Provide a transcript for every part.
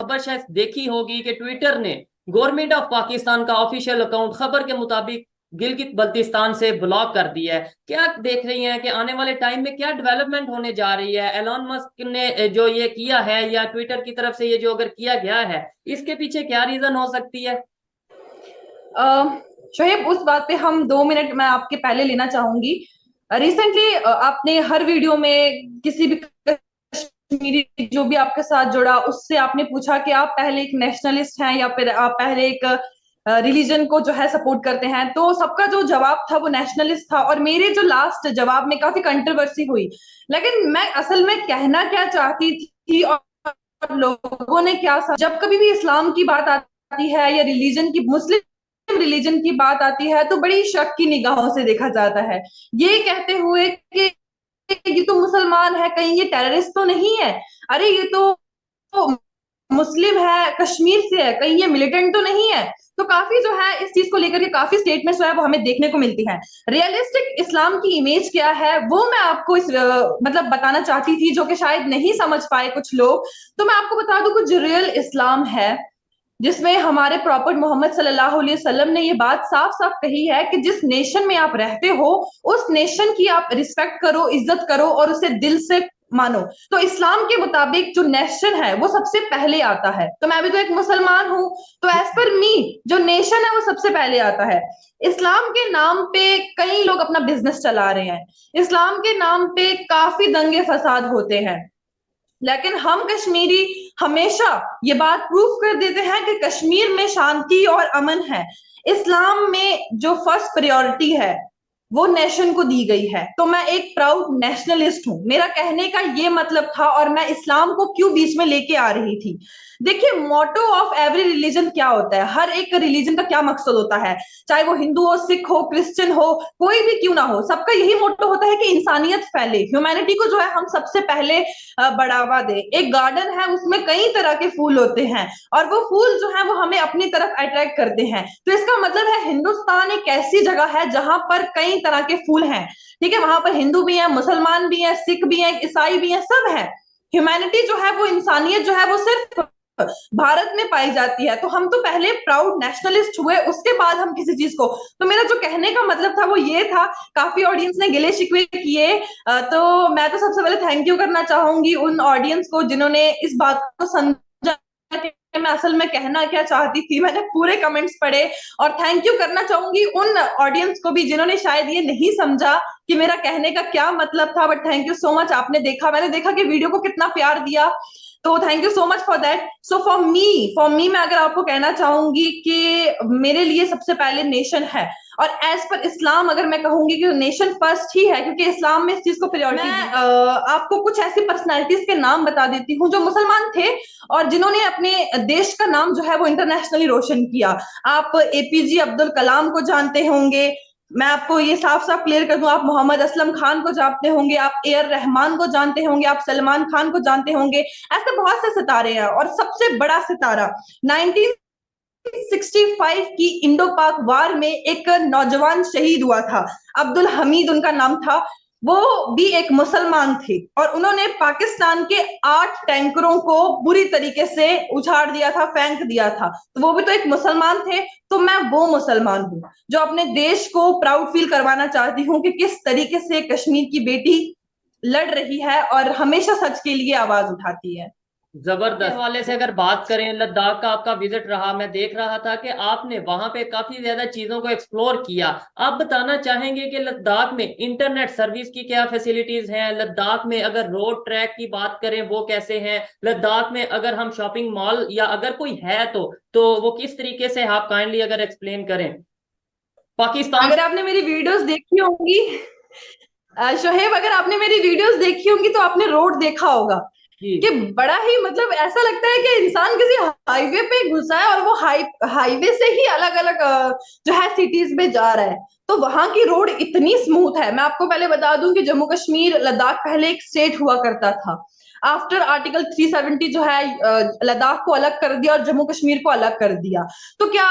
खबर शायद देखी होगी कि ट्विटर ने गवर्नमेंट ऑफ पाकिस्तान का ऑफिशियल अकाउंट खबर के मुताबिक गिलगित बल्तिस्तान से ब्लॉक कर दिया है। क्या देख रही हैं कि आने वाले टाइम में क्या डेवलपमेंट होने जा रही है? एलॉन मस्क ने जो ये किया है या ट्विटर की तरफ से ये जो अगर किया गया है, इसके पीछे क्या रीजन हो सकती है? शोएब, उस बात पे हम 2 मिनट मैं आपके पहले लेना चाहूंगी। रिसेंटली आपने हर वीडियो में किसी भी कश्मीरी जो भी आपके साथ जुड़ा उससे आपने पूछा कि आप पहले एक नेशनलिस्ट हैं या फिर आप पहले एक रिलीजन को जो है सपोर्ट करते हैं, तो सबका जो जवाब था वो नेशनलिस्ट था। और मेरे जो लास्ट जवाब में काफी कंट्रोवर्सी हुई, लेकिन मैं असल में कहना क्या चाहती थी और लोगों ने क्या जब कभी भी इस्लाम की बात आती है या रिलीजन की, मुस्लिम रिलीजन की बात आती है, तो बड़ी शक की निगाहों से देखा जाता है, ये कहते हुए कि ये तो मुसलमान है, कहीं ये टेररिस्ट तो नहीं है, अरे ये तो मुस्लिम है, कश्मीर से है, कहीं ये मिलिटेंट तो नहीं है। तो काफी जो है इस चीज को लेकर के काफी स्टेटमेंट्स जो है वो हमें देखने को मिलती है। रियलिस्टिक इस्लाम की इमेज क्या है वो मैं आपको इस मतलब बताना चाहती थी, जो कि शायद नहीं समझ पाए कुछ लोग। तो मैं आपको बता दूं कुछ रियल इस्लाम है, जिसमें हमारे प्रॉफेट मोहम्मद सल्लल्लाहु अलैहि वसल्लम ने ये बात साफ साफ कही है कि जिस नेशन में आप रहते हो उस नेशन की आप रिस्पेक्ट करो, इज्जत करो और उसे दिल से मानो। तो इस्लाम के मुताबिक जो नेशन है वो सबसे पहले आता है। तो मैं भी तो एक मुसलमान हूं, तो एज पर मी जो नेशन है वो सबसे पहले आता है। इस्लाम के नाम पे कई लोग अपना बिजनेस चला रहे हैं, इस्लाम के नाम पे काफी दंगे फसाद होते हैं, लेकिन हम कश्मीरी हमेशा ये बात प्रूफ कर देते हैं कि कश्मीर में शांति और अमन है। इस्लाम में जो फर्स्ट प्रायोरिटी है वो नेशन को दी गई है। तो मैं एक प्राउड नेशनलिस्ट हूं, मेरा कहने का ये मतलब था। और मैं इस्लाम को क्यों बीच में लेके आ रही थी, देखिए मोटो ऑफ एवरी रिलीजन क्या होता है, हर एक रिलीजन का क्या मकसद होता है, चाहे वो हिंदू हो, सिख हो, क्रिश्चियन हो, कोई भी क्यों ना हो, सबका यही मोटो होता है कि इंसानियत फैले, ह्यूमैनिटी को जो है हम सबसे पहले बढ़ावा दे। एक गार्डन है उसमें कई तरह के फूल होते हैं और वो फूल जो है वो हमें अपनी तरफ अट्रैक्ट करते हैं। तो इसका मतलब है हिंदुस्तान एक ऐसी जगह है जहां पर कई तरह के फूल हैं, ठीक है, वहां पर हिंदू भी है, मुसलमान भी है, सिख भी है, ईसाई भी है, सब है। ह्यूमैनिटी जो है वो, इंसानियत जो है वो सिर्फ भारत में पाई जाती है। तो हम तो पहले प्राउड नेशनलिस्ट हुए, उसके बाद हम किसी चीज को। तो मेरा जो कहने का मतलब था वो ये था। काफी ऑडियंस ने गिले शिकवे किए, तो मैं तो सबसे पहले थैंक यू करना चाहूंगी उन ऑडियंस को जिन्होंने इस बात को समझा कि मैं असल में कहना क्या चाहती थी। मैंने पूरे कमेंट्स पढ़े, और थैंक यू करना चाहूंगी उन ऑडियंस को भी जिन्होंने शायद ये नहीं समझा कि मेरा कहने का क्या मतलब था। But thank you so much, आपने देखा, मैंने देखा कि वीडियो को कितना प्यार दिया, तो thank you so much for that. So for me मैं अगर आपको कहना चाहूंगी कि मेरे लिए सबसे पहले नेशन है। और एज पर इस्लाम अगर मैं कहूंगी कि नेशन फर्स्ट ही है, क्योंकि इस्लाम में इस चीज को प्रायोरिटी दी है। आपको कुछ ऐसी पर्सनैलिटीज के नाम बता देती हूँ जो मुसलमान थे और जिन्होंने अपने देश का नाम जो है वो इंटरनेशनली रोशन किया। आप एपीजे अब्दुल कलाम को जानते होंगे, मैं आपको ये साफ साफ क्लियर कर दूं, आप मोहम्मद असलम खान को जानते होंगे, आप ए आर रहमान को जानते होंगे, आप सलमान खान को जानते होंगे। ऐसे बहुत से सितारे हैं, और सबसे बड़ा सितारा 1965 की इंडो पाक वार में एक नौजवान शहीद हुआ था, अब्दुल हमीद उनका नाम था। वो भी एक मुसलमान थे और उन्होंने पाकिस्तान के 8 टैंकरों को बुरी तरीके से उछाड़ दिया था, फेंक दिया था। तो वो भी तो एक मुसलमान थे। तो मैं वो मुसलमान हूँ जो अपने देश को प्राउड फील करवाना चाहती हूँ कि किस तरीके से कश्मीर की बेटी लड़ रही है और हमेशा सच के लिए आवाज उठाती है। जबरदस्त हवाले से अगर बात करें, लद्दाख का आपका विजिट रहा, मैं देख रहा था कि आपने वहां पे काफी ज्यादा चीजों को एक्सप्लोर किया। आप बताना चाहेंगे कि लद्दाख में इंटरनेट सर्विस की क्या फैसिलिटीज हैं? लद्दाख में अगर रोड ट्रैक की बात करें वो कैसे हैं? लद्दाख में अगर हम शॉपिंग मॉल या अगर कोई है तो वो किस तरीके से, आप काइंडली अगर एक्सप्लेन करें पाकिस्तान। अगर आपने मेरी वीडियोस देखी होंगी, शोहेब, अगर आपने मेरी वीडियोस देखी होंगी तो आपने रोड देखा होगा कि जी। बड़ा ही मतलब ऐसा लगता है कि इंसान किसी हाईवे पे घुसा है और वो हाईवे से ही अलग अलग जो है सिटीज में जा रहा है। तो वहां की रोड इतनी स्मूथ है। मैं आपको पहले बता दूं कि जम्मू कश्मीर लद्दाख पहले एक स्टेट हुआ करता था। आफ्टर आर्टिकल 370 जो है लद्दाख को अलग कर दिया और जम्मू कश्मीर को अलग कर दिया। तो क्या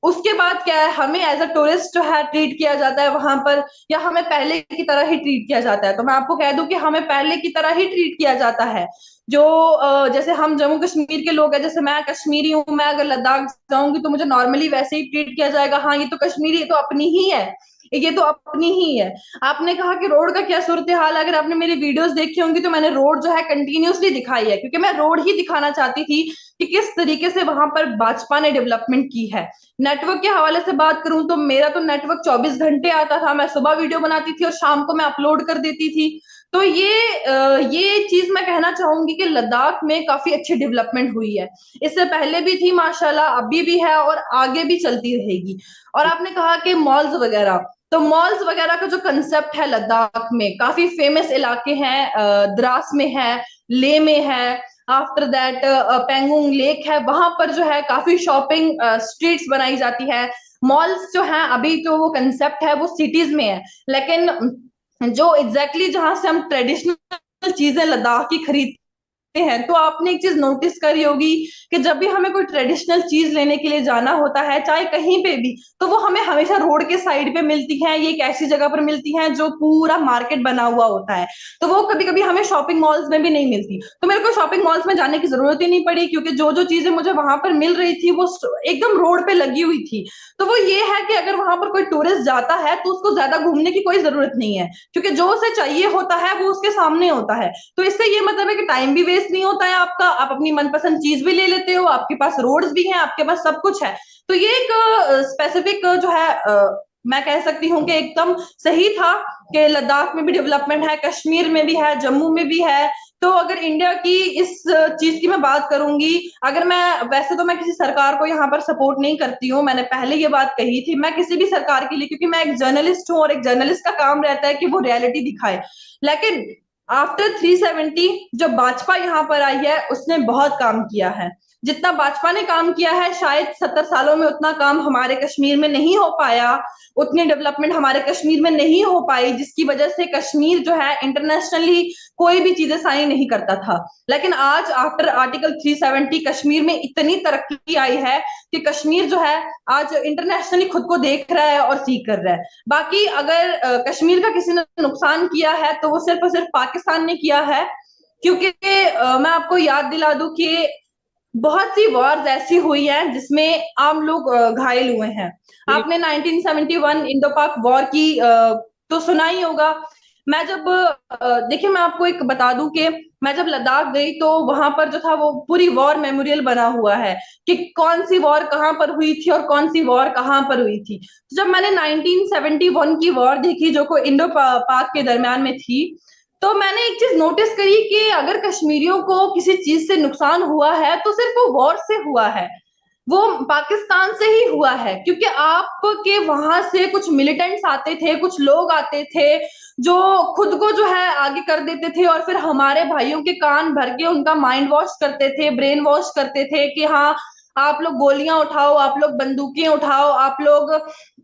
उसके बाद क्या है, हमें एज अ टूरिस्ट जो है ट्रीट किया जाता है वहां पर, या हमें पहले की तरह ही ट्रीट किया जाता है? तो मैं आपको कह दूं कि हमें पहले की तरह ही ट्रीट किया जाता है। जो जैसे हम जम्मू कश्मीर के लोग हैं, जैसे मैं कश्मीरी हूँ, मैं अगर लद्दाख जाऊंगी तो मुझे नॉर्मली वैसे ही ट्रीट किया जाएगा, हाँ ये तो कश्मीरी, ये तो अपनी ही है, ये तो अपनी ही है। आपने कहा कि रोड का क्या सूरत हाल है, अगर आपने मेरी वीडियोस देखी होंगी तो मैंने रोड जो है कंटिन्यूसली दिखाई है, क्योंकि मैं रोड ही दिखाना चाहती थी कि किस तरीके से वहां पर भाजपा ने डेवलपमेंट की है। नेटवर्क के हवाले से बात करूं तो मेरा तो नेटवर्क 24 घंटे आता था, मैं सुबह वीडियो बनाती थी और शाम को मैं अपलोड कर देती थी। तो ये चीज मैं कहना चाहूंगी कि लद्दाख में काफी अच्छी डेवलपमेंट हुई है। इससे पहले भी थी माशाल्लाह, अभी भी है और आगे भी चलती रहेगी। और आपने कहा कि मॉल्स वगैरह, तो मॉल्स वगैरह का जो कंसेप्ट है लद्दाख में, काफी फेमस इलाके हैं, द्रास में है, ले में है, आफ्टर दैट पेंगोंग लेक है, वहां पर जो है काफी शॉपिंग स्ट्रीट्स बनाई जाती है। मॉल्स जो है अभी तो वो कंसेप्ट है वो सिटीज में है, लेकिन जो एग्जैक्टली जहां से हम ट्रेडिशनल चीजें लद्दाख की खरीदते हैं, तो आपने एक चीज नोटिस करी होगी कि जब भी हमें कोई ट्रेडिशनल चीज लेने के लिए जाना होता है, चाहे कहीं पे भी, तो वो हमें हमेशा रोड के साइड पे मिलती है, ये एक ऐसी जगह पर मिलती है जो पूरा मार्केट बना हुआ होता है। तो वो कभी कभी हमें शॉपिंग मॉल्स में भी नहीं मिलती, तो मेरे को शॉपिंग मॉल्स में जाने की जरूरत ही नहीं पड़ी, क्योंकि जो जो चीजें मुझे वहां पर मिल रही थी वो एकदम रोड पे लगी हुई थी। तो वो ये है कि अगर वहां पर कोई टूरिस्ट जाता है तो उसको ज्यादा घूमने की कोई जरूरत नहीं है, क्योंकि जो उसे चाहिए होता है वो उसके सामने होता है। तो इससे ये मतलब है कि टाइम भी वेस्ट नहीं होता है आपका, आप अपनी मनपसंद चीज भी ले लेते हो, आपके पास रोड्स भी हैं, आपके पास सब कुछ है। तो ये एक स्पेसिफिक जो है मैं कह सकती हूँ कि एकदम सही था कि लद्दाख में भी डेवलपमेंट है, कश्मीर में भी है, जम्मू में भी है। तो अगर इंडिया की इस चीज की मैं बात करूंगी, अगर मैं, वैसे तो मैं किसी सरकार को यहाँ पर सपोर्ट नहीं करती हूँ, मैंने पहले ये बात कही थी, मैं किसी भी सरकार के लिए, क्योंकि मैं एक जर्नलिस्ट हूँ और एक जर्नलिस्ट का काम रहता है कि वो रियलिटी दिखाए। लेकिन आफ्टर 370 जो भाजपा यहाँ पर आई है उसने बहुत काम किया है। जितना भाजपा ने काम किया है शायद 70 सालों में उतना काम हमारे कश्मीर में नहीं हो पाया, उतनी डेवलपमेंट हमारे कश्मीर में नहीं हो पाई, जिसकी वजह से कश्मीर जो है इंटरनेशनली कोई भी चीजें साइन नहीं करता था। लेकिन आज आफ्टर आर्टिकल 370 कश्मीर में इतनी तरक्की आई है कि कश्मीर जो है आज इंटरनेशनली खुद को देख रहा है और सीख कर रहा है। बाकी अगर कश्मीर का किसी ने नुकसान किया है तो वो सिर्फ और सिर्फ पाकिस्तान ने किया है, क्योंकि मैं आपको याद दिला दूं कि बहुत सी वॉर्स ऐसी हुई हैं जिसमें आम लोग घायल हुए हैं। आपने 1971 इंडो पाक वॉर की तो सुना ही होगा। मैं जब देखिए मैं आपको एक बता दूं कि मैं जब लद्दाख गई तो वहां पर जो था वो पूरी वॉर मेमोरियल बना हुआ है कि कौन सी वॉर कहाँ पर हुई थी और कौन सी वॉर कहाँ पर हुई थी। तो जब मैंने 1971 की वॉर देखी जो को इंडो पाक के दरमियान में थी, तो मैंने एक चीज नोटिस करी कि अगर कश्मीरियों को किसी चीज से नुकसान हुआ है तो सिर्फ वो वॉर से हुआ है, वो पाकिस्तान से ही हुआ है, क्योंकि आपके वहां से कुछ मिलिटेंट्स आते थे, कुछ लोग आते थे जो खुद को जो है आगे कर देते थे और फिर हमारे भाइयों के कान भर के उनका माइंड वॉश करते थे, ब्रेन वॉश करते थे कि हाँ आप लोग गोलियां उठाओ, आप लोग बंदूकें उठाओ, आप लोग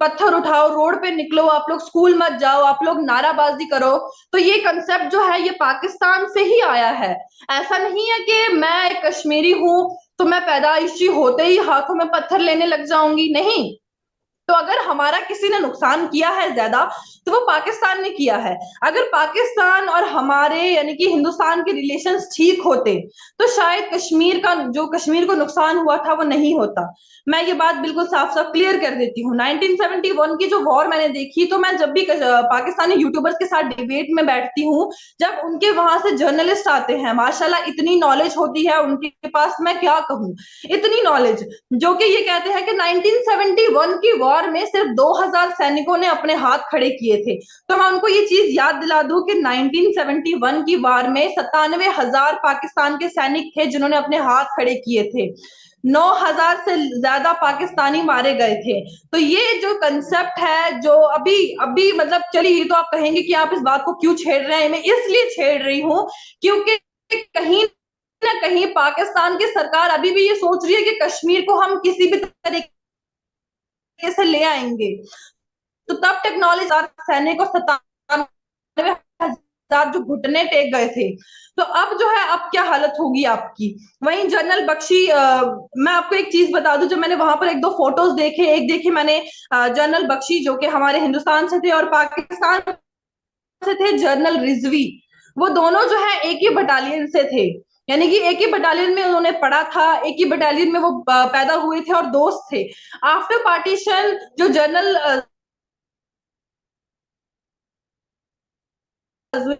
पत्थर उठाओ, रोड पे निकलो, आप लोग स्कूल मत जाओ, आप लोग नाराबाजी करो। तो ये कंसेप्ट जो है ये पाकिस्तान से ही आया है। ऐसा नहीं है कि मैं एक कश्मीरी हूं तो मैं पैदाइशी होते ही हाथों में पत्थर लेने लग जाऊंगी, नहीं। तो अगर हमारा किसी ने नुकसान किया है ज्यादा तो वो पाकिस्तान ने किया है। अगर पाकिस्तान और हमारे यानी कि हिंदुस्तान के रिलेशंस ठीक होते तो शायद कश्मीर का जो कश्मीर को नुकसान हुआ था वो नहीं होता। मैं ये बात बिल्कुल साफ साफ क्लियर कर देती हूँ। 1971 की जो वॉर मैंने देखी, तो मैं जब भी पाकिस्तानी यूट्यूबर्स के साथ डिबेट में बैठती हूँ, जब उनके वहां से जर्नलिस्ट आते हैं, माशाल्लाह इतनी नॉलेज होती है उनके पास, मैं क्या कहूँ, इतनी नॉलेज, जो कि ये कहते हैं कि 1971 की वॉर में सिर्फ 2000 सैनिकों ने अपने हाथ खड़े किए थे। तो मैं उनको ये चीज याद दिला दूं कि 1971 की वॉर में 97,000 पाकिस्तान के सैनिक थे जिन्होंने अपने हाथ खड़े किए थे, 9,000 से ज्यादा पाकिस्तानी मारे गए थे। तो ये जो कंसेप्ट है जो अभी अभी मतलब, चलिए ये तो आप कहेंगे कि आप इस बात को क्यों छेड़ रहे हैं, मैं इसलिए छेड़ रही हूँ क्योंकि कहीं ना कहीं पाकिस्तान की सरकार अभी भी ये सोच रही है कि कश्मीर को हम किसी भी तरीके से ले आएंगे। तो तब टेक्नोलॉजी सैनिक को 97,000 साथ जो घुटने टेक गए थे, तो अब जो है अब क्या हालत होगी आपकी। वहीं जनरल बख्शी, मैं आपको एक चीज बता दूं, जब मैंने वहां पर एक दो फोटोज देखे, एक देखी मैंने जनरल बख्शी जो कि हमारे हिंदुस्तान से थे, और पाकिस्तान से थे जनरल रिजवी। वो दोनों जो है एक ही बटालियन से थे, यानी कि एक ही बटालियन में उन्होंने पढ़ा था, एक ही बटालियन में वो पैदा हुए थे और दोस्त थे। आफ्टर पार्टीशन जो जनरल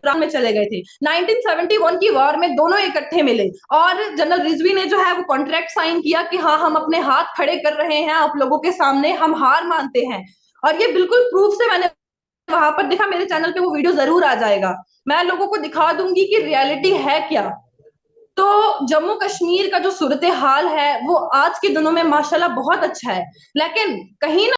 में चले गए थे, 1971 की वॉर में दोनों इकट्ठे मिले, और जनरल रिजवी ने जो है वो कॉन्ट्रैक्ट साइन किया कि हाँ हम अपने हाथ खड़े कर रहे हैं आप लोगों के सामने, हम हार मानते हैं। और ये बिल्कुल प्रूफ से मैंने वहां पर देखा, मेरे चैनल पे वो वीडियो जरूर आ जाएगा, मैं लोगों को दिखा दूंगी कि रियलिटी है क्या। तो जम्मू कश्मीर का जो सूरत हाल है वो आज के दिनों में माशाल्लाह बहुत अच्छा है, लेकिन कहीं ना